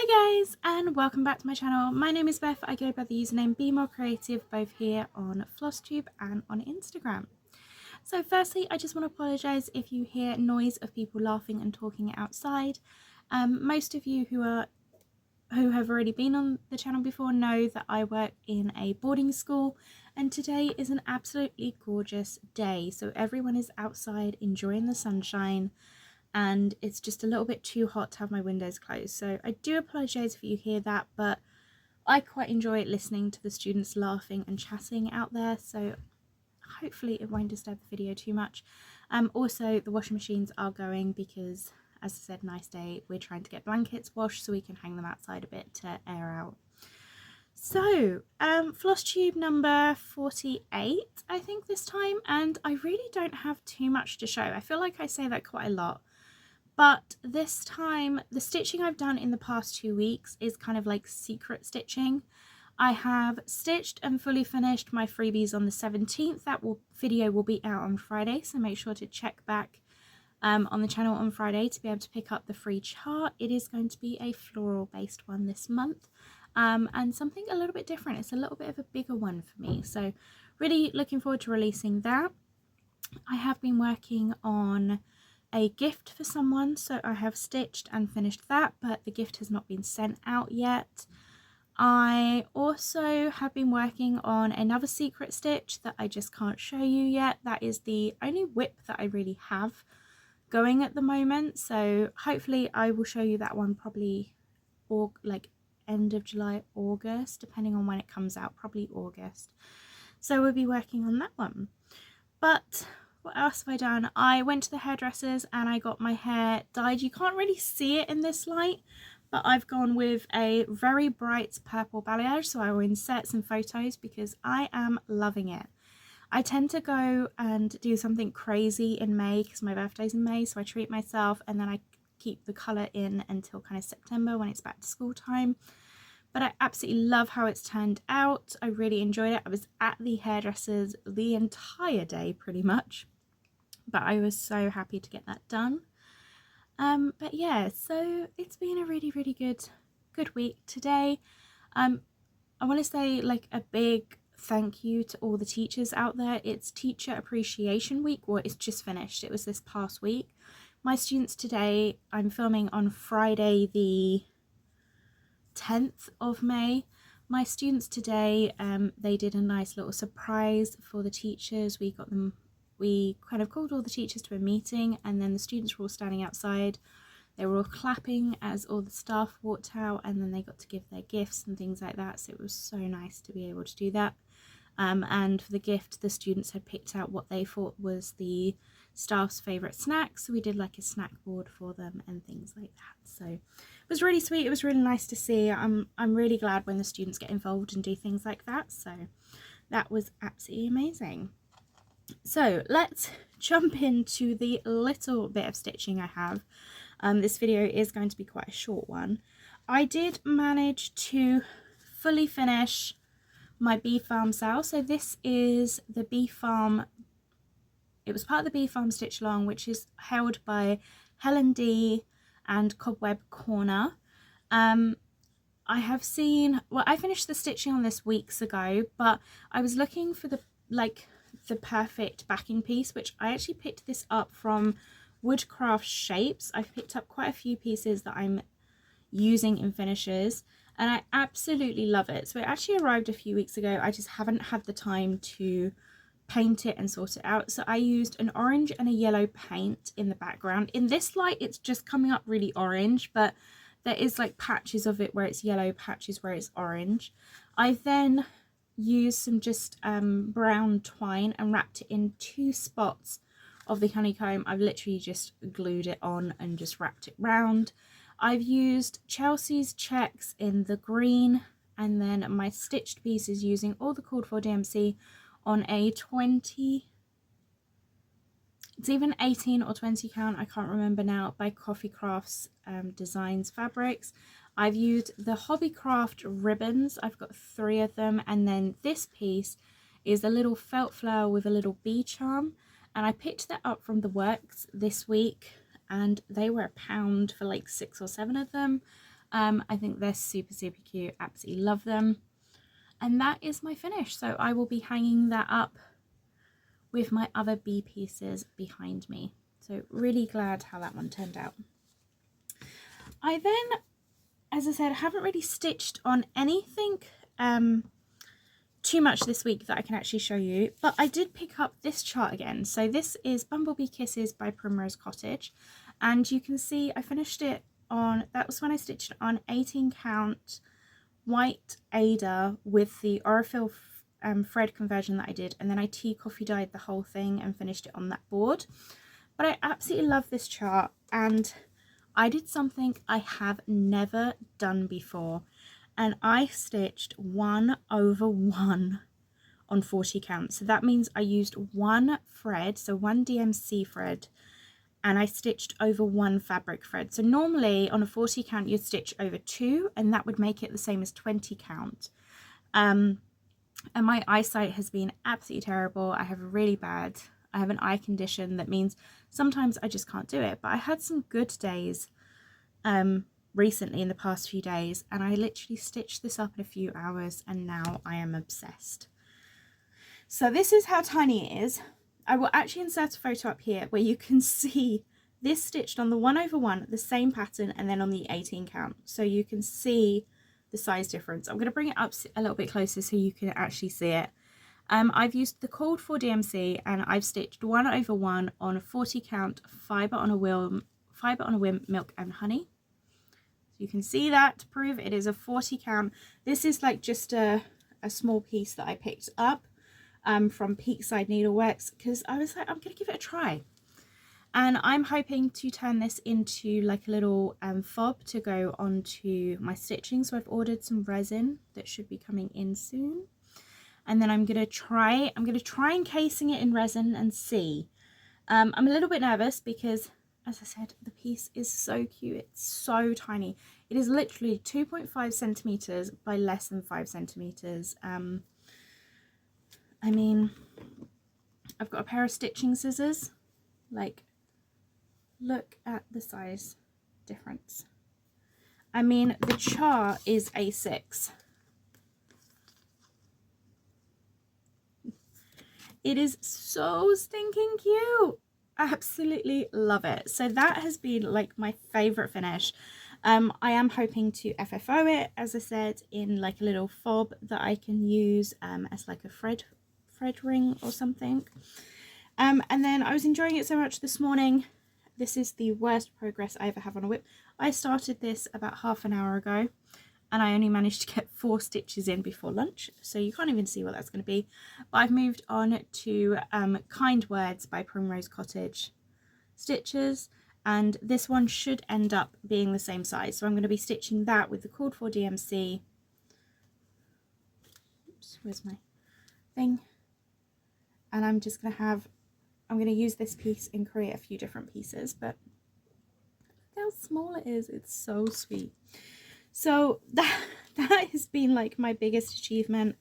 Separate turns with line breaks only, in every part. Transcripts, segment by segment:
Hi guys, and welcome back to my channel. My name is Beth. I go by the username Be More Creative both here on Flosstube and on Instagram. So firstly, I just want to apologise if you hear noise of people laughing and talking outside. Most of you who have already been on the channel before know that I work in a boarding school, and today is an absolutely gorgeous day. So everyone is outside enjoying the sunshine, and it's just a little bit too hot to have my windows closed. So I do apologise if you hear that, but I quite enjoy listening to the students laughing and chatting out there, so hopefully it won't disturb the video too much. Also, the washing machines are going because, as I said, nice day, we're trying to get blankets washed so we can hang them outside a bit to air out. So, floss tube number 48, I think this time, and I really don't have too much to show. I feel like I say that quite a lot. But this time, the stitching I've done in the past 2 weeks is kind of like secret stitching. I have stitched and fully finished my freebies on the 17th. That video will be out on Friday, so make sure to check back on the channel on Friday to be able to pick up the free chart. It is going to be a floral based one this month, and something a little bit different. It's a little bit of a bigger one for me, so really looking forward to releasing that. I have been working on a gift for someone, so I have stitched and finished that, but the gift has not been sent out yet. I also have been working on another secret stitch that I just can't show you yet. That is the only whip that I really have going at the moment, so hopefully I will show you that one probably like end of July, August, depending on when it comes out, probably August. So we'll be working on that one. But what else have I done? I went to the hairdressers and I got my hair dyed. You can't really see it in this light, but I've gone with a very bright purple balayage, so I will insert some photos because I am loving it. I tend to go and do something crazy in May because my birthday's in May, so I treat myself and then I keep the colour in until kind of September when it's back to school time. But I absolutely love how it's turned out. I really enjoyed it. I was at the hairdressers the entire day pretty much, but I was so happy to get that done. But yeah, so it's been a really good week today. I want to say like a big thank you to all the teachers out there. It's Teacher Appreciation Week. Well, it's just finished. It was this past week. My students today, I'm filming on Friday the 10th of May. My students today, they did a nice little surprise for the teachers. We kind of called all the teachers to a meeting, and then the students were all standing outside. They were all clapping as all the staff walked out, and then they got to give their gifts and things like that, so it was so nice to be able to do that. And for the gift, the students had picked out what they thought was the staff's favourite snack, so we did like a snack board for them and things like that. So it was really sweet. It was really nice to see. I'm really glad when the students get involved and do things like that, so that was absolutely amazing. So let's jump into the little bit of stitching I have. This video is going to be quite a short one. I did manage to fully finish my Bee Farm sale. So this is the Bee Farm, it was part of the Bee Farm Stitch Along, which is held by Helen D and Cobweb Corner. I have seen, well, I finished the stitching on this weeks ago, but I was looking for the perfect backing piece, which I actually picked this up from Woodcraft Shapes. I've picked up quite a few pieces that I'm using in finishes, and I absolutely love it. So it actually arrived a few weeks ago. I just haven't had the time to paint it and sort it out. So I used an orange and a yellow paint in the background. In this light, it's just coming up really orange, but there is like patches of it where it's yellow, patches where it's orange. I then used some just brown twine and wrapped it in 2 spots of the honeycomb. I've literally just glued it on and just wrapped it round. I've used Chelsea's checks in the green, and then my stitched pieces using all the called for DMC on a 20, it's even 18 or 20 count, I can't remember now, by Coffee Crafts Designs Fabrics. I've used the Hobbycraft ribbons. I've got 3 of them, and then this piece is a little felt flower with a little bee charm, and I picked that up from the works this week, and they were £1 for like 6 or 7 of them. I think they're super cute, absolutely love them. And that is my finish, so I will be hanging that up with my other bee pieces behind me. So really glad how that one turned out. I then, as I said, haven't really stitched on anything too much this week that I can actually show you, but I did pick up this chart again. So this is Bumblebee Kisses by Primrose Cottage, and you can see I finished it on, that was when I stitched on 18 count white Ada with the Aurifil thread conversion that I did, and then I tea coffee dyed the whole thing and finished it on that board. But I absolutely love this chart, and I did something I have never done before, and I stitched 1/1 on 40 count. So that means I used one thread, so one DMC thread, and I stitched over one fabric thread. So normally on a 40 count you'd stitch over two, and that would make it the same as 20 count. And my eyesight has been absolutely terrible. I have an eye condition that means sometimes I just can't do it, but I had some good days recently in the past few days, and I literally stitched this up in a few hours, and now I am obsessed. So this is how tiny it is. I will actually insert a photo up here where you can see this stitched on the 1/1, the same pattern, and then on the 18 count, so you can see the size difference. I'm going to bring it up a little bit closer so you can actually see it. I've used the called for DMC, and I've stitched 1/1 on a 40 count fibre on a whim milk and honey. So you can see that to prove it is a 40 count. This is like just a small piece that I picked up from Peakside Needleworks, because I was like, I'm going to give it a try. And I'm hoping to turn this into like a little fob to go onto my stitching. So I've ordered some resin that should be coming in soon. And then I'm going to try encasing it in resin and see. I'm a little bit nervous because, as I said, the piece is so cute. It's so tiny. It is literally 2.5 centimeters by less than 5 centimeters. I mean, I've got a pair of stitching scissors. Like, look at the size difference. I mean, the chart is A6. It is so stinking cute. Absolutely love it. So that has been like my favorite finish. I am hoping to FFO it, as I said, in like a little fob that I can use as like a thread ring or something. And then I was enjoying it so much this morning. This is the worst progress I ever have on a whip. I started this about half an hour ago, and I only managed to get 4 stitches in before lunch, so you can't even see what that's going to be. But I've moved on to Kind Words by Primrose Cottage stitches, and this one should end up being the same size. So I'm going to be stitching that with the called for DMC. Oops, where's my thing? And I'm just going to use this piece and create a few different pieces, but look how small it is. It's so sweet. So that has been like my biggest achievement.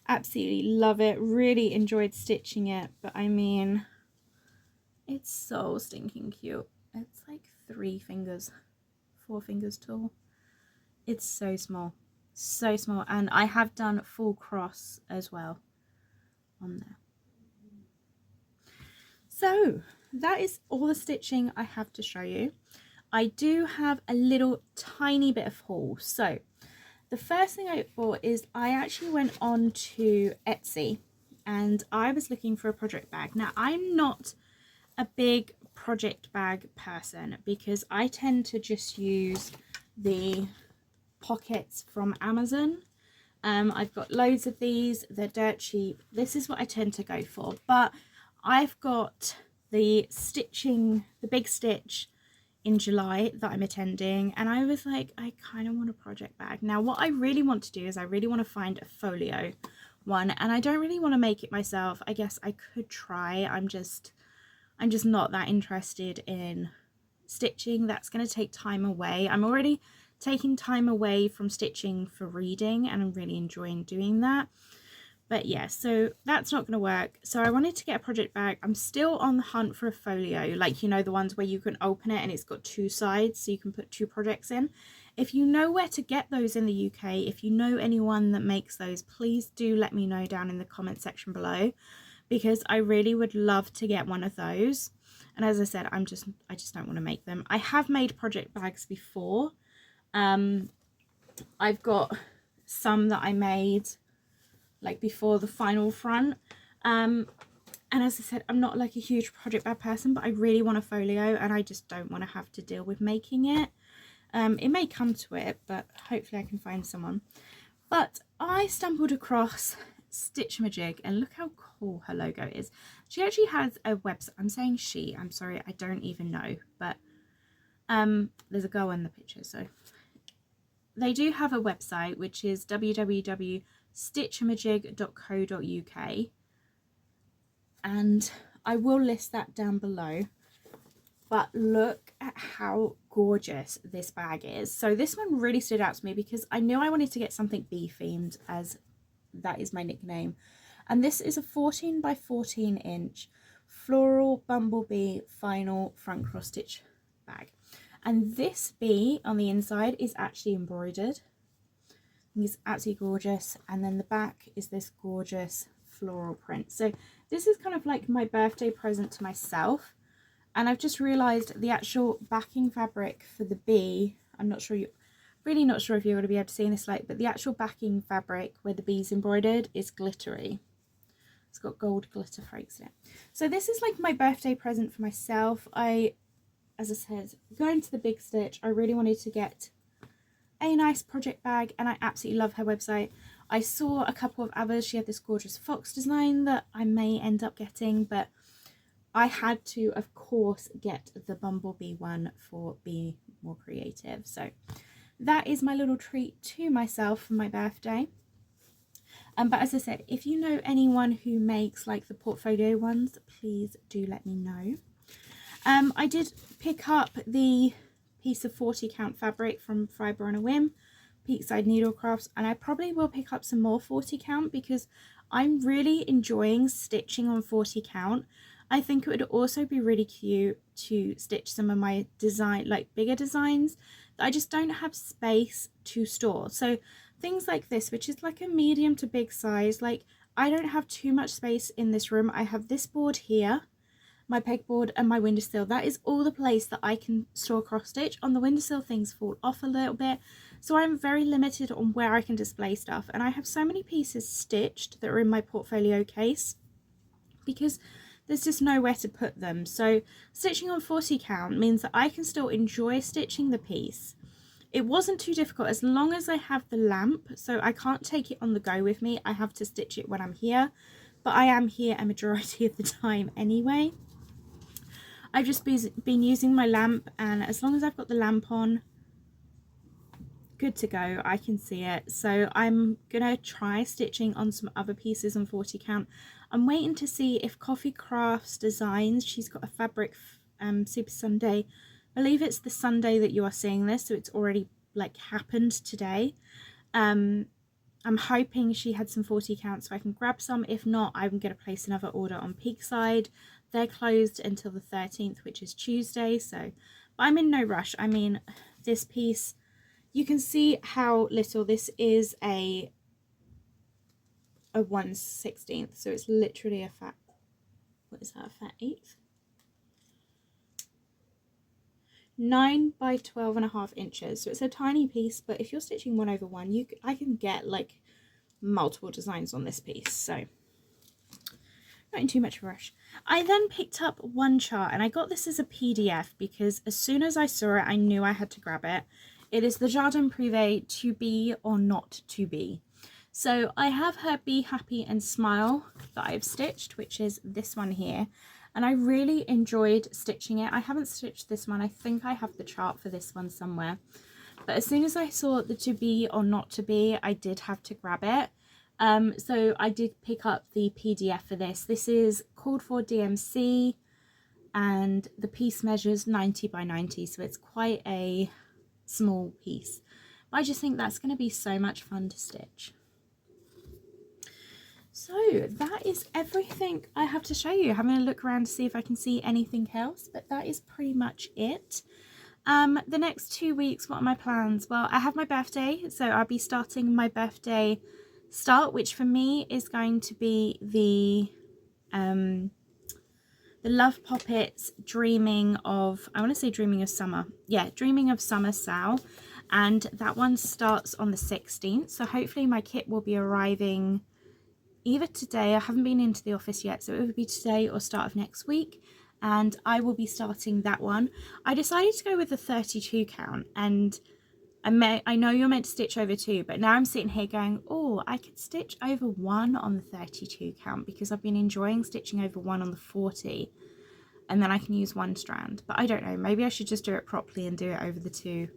Absolutely love it. Really enjoyed stitching it, but I mean, it's so stinking cute. It's like 4 fingers tall. It's so small, and I have done full cross as well on there. So that is all the stitching I have to show you. I do have a little tiny bit of haul. So the first thing I bought is I actually went on to Etsy, and I was looking for a project bag. Now, I'm not a big project bag person because I tend to just use the pockets from Amazon. I've got loads of these. They're dirt cheap. This is what I tend to go for, but I've got the big stitch in July that I'm attending, and I was like, I kind of want a project bag. Now what I really want to do is I really want to find a folio one, and I don't really want to make it myself. I guess I could try. I'm just not that interested in stitching. That's going to take time away. I'm already taking time away from stitching for reading, and I'm really enjoying doing that. But yeah, so that's not going to work. So I wanted to get a project bag. I'm still on the hunt for a folio, like, you know, the ones where you can open it and it's got 2 sides so you can put 2 projects in. If you know where to get those in the UK, if you know anyone that makes those, please do let me know down in the comment section below, because I really would love to get one of those. And as I said, I just don't want to make them. I have made project bags before. I've got some that I made like before the final front. And as I said, I'm not like a huge project bag person, but I really want a folio and I just don't want to have to deal with making it. It may come to it, but hopefully I can find someone. But I stumbled across Stitchy, and look how cool her logo is. She actually has a website. I'm saying she, I'm sorry, I don't even know, but there's a girl in the picture. So they do have a website, which is www.stitchamajig.co.uk, and I will list that down below. But look at how gorgeous this bag is. So this one really stood out to me because I knew I wanted to get something bee themed, as that is my nickname. And this is a 14 by 14 inch floral bumblebee final front cross stitch bag. And this bee on the inside is actually embroidered. It's absolutely gorgeous. And then the back is this gorgeous floral print. So this is kind of like my birthday present to myself. And I've just realised the actual backing fabric for the bee, I'm not sure really not sure if you're going to be able to see in this light, but the actual backing fabric where the bee's embroidered is glittery. It's got gold glitter flakes in it. So this is like my birthday present for myself. As I said, going to the Big Stitch, I really wanted to get a nice project bag, and I absolutely love her website. I saw a couple of others. She had this gorgeous fox design that I may end up getting, but I had to, of course, get the bumblebee one for Be More Creative. So that is my little treat to myself for my birthday. But as I said, if you know anyone who makes like the portfolio ones, please do let me know. I did pick up the piece of 40 count fabric from Fibre on a Whim, Peakside Needlecrafts, and I probably will pick up some more 40 count because I'm really enjoying stitching on 40 count. I think it would also be really cute to stitch some of my design, like bigger designs that I just don't have space to store. So things like this, which is like a medium to big size, like I don't have too much space in this room. I have this board here, my pegboard, and my windowsill. That is all the place that I can store cross stitch. On the windowsill, things fall off a little bit, so I'm very limited on where I can display stuff. And I have so many pieces stitched that are in my portfolio case because there's just nowhere to put them. So stitching on 40 count means that I can still enjoy stitching the piece. It wasn't too difficult as long as I have the lamp, so I can't take it on the go with me. I have to stitch it when I'm here, but I am here a majority of the time anyway. I've just been using my lamp, and as long as I've got the lamp on, good to go. I can see it. So I'm gonna try stitching on some other pieces on 40 count. I'm waiting to see if Coffee Crafts Designs, she's got a fabric Super Sunday. I believe it's the Sunday that you are seeing this, so it's already like happened today. I'm hoping she had some 40 count so I can grab some. If not, I'm going to place another order on Peakside. They're closed until the 13th, which is Tuesday, so but I'm in no rush. I mean, this piece, you can see how little this is, a 1/16, so it's literally a fat, what is that, a fat eighth? 9 by 12.5 inches, so it's a tiny piece, but if you're stitching 1/1, I can get like multiple designs on this piece, so not in too much of a rush. I then picked up one chart, and I got this as a PDF because as soon as I saw it, I knew I had to grab it. It is the Jardin Privé To Be or Not To Be. So I have her Be Happy and Smile that I've stitched, which is this one here. And I really enjoyed stitching it. I haven't stitched this one. I think I have the chart for this one somewhere. But as soon as I saw the To Be or Not To Be, I did have to grab it. So I did pick up the PDF for this. This is called for DMC, and the piece measures 90 by 90, so it's quite a small piece. But I just think that's going to be so much fun to stitch. So that is everything I have to show you. Having a look around to see if I can see anything else, but that is pretty much it. The next 2 weeks, what are my plans? Well, I have my birthday, so I'll be starting my birthday start, which for me is going to be the Love Poppets Dreaming of, I want to say Dreaming of Summer. Yeah, Dreaming of Summer Sal. And that one starts on the 16th. So hopefully my kit will be arriving either today. I haven't been into the office yet, so it will be today or start of next week. And I will be starting that one. I decided to go with the 32 count, and I know you're meant to stitch over 2, but now I'm sitting here going, oh, I could stitch over 1 on the 32 count because I've been enjoying stitching over 1 on the 40, and then I can use 1 strand. But I don't know, maybe I should just do it properly and do it over the 2.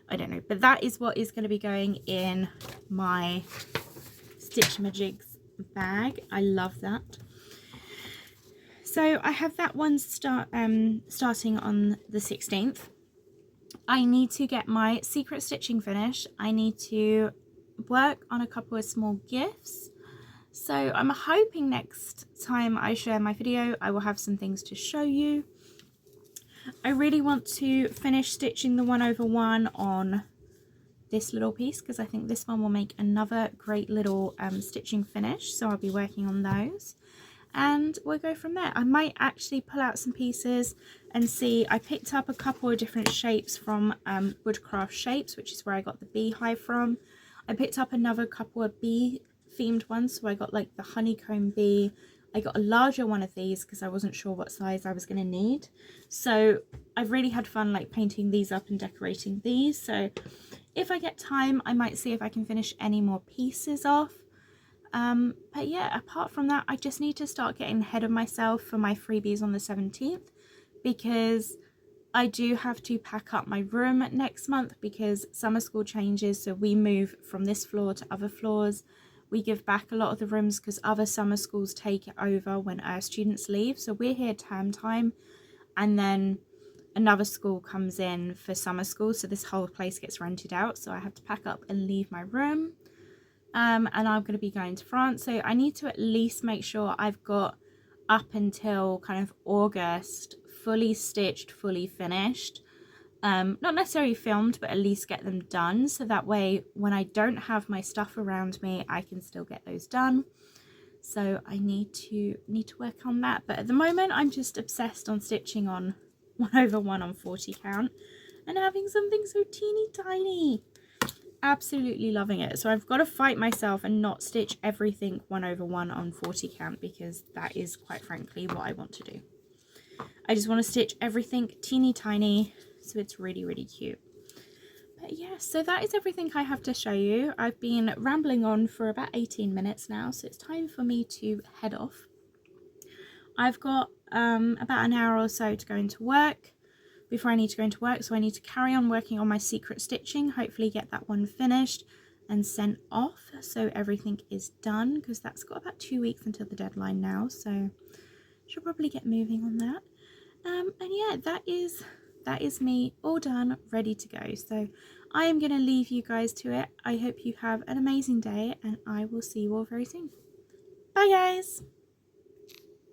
I don't know, but that is what is going to be going in my Stitch Magics bag. I love that. So I have that one starting on the 16th. I need to get my secret stitching finished. I need to work on a couple of small gifts. So I'm hoping next time I share my video, I will have some things to show you. I really want to finish stitching the 1 over 1 on this little piece because I think this one will make another great little stitching finish. So I'll be working on those. And we'll go from there. I might actually pull out some pieces and see. I picked up a couple of different shapes from Woodcraft Shapes, which is where I got the beehive from. I picked up another couple of bee themed ones, so I got like the honeycomb bee. I got a larger one of these because I wasn't sure what size I was going to need. So I've really had fun like painting these up and decorating these. So if I get time, I might see if I can finish any more pieces off. But yeah, apart from that, I just need to start getting ahead of myself for my freebies on the 17th, because I do have to pack up my room next month because summer school changes. So we move from this floor to other floors. We give back a lot of the rooms because other summer schools take it over when our students leave. So we're here term time, and then another school comes in for summer school. So this whole place gets rented out. So I have to pack up and leave my room. And I'm going to be going to France, so I need to at least make sure I've got up until kind of August fully stitched, fully finished, not necessarily filmed, but at least get them done, so that way when I don't have my stuff around me, I can still get those done. So I need to work on that, but at the moment I'm just obsessed on stitching on 1 over 1 on 40 count and having something so teeny tiny. Absolutely loving it. So I've got to fight myself and not stitch everything 1 over 1 on 40 count, because that is quite frankly what I want to do. I just want to stitch everything teeny tiny so it's really, really cute. But yeah, so that is everything I have to show you. I've been rambling on for about 18 minutes now, so it's time for me to head off. I've got about an hour or so to go into work before I need to go into work, so I need to carry on working on my secret stitching, hopefully get that one finished and sent off so everything is done, because that's got about 2 weeks until the deadline now, so should probably get moving on that. And yeah, that is me all done, ready to go. So I am going to leave you guys to it. I hope you have an amazing day, and I will see you all very soon. Bye guys!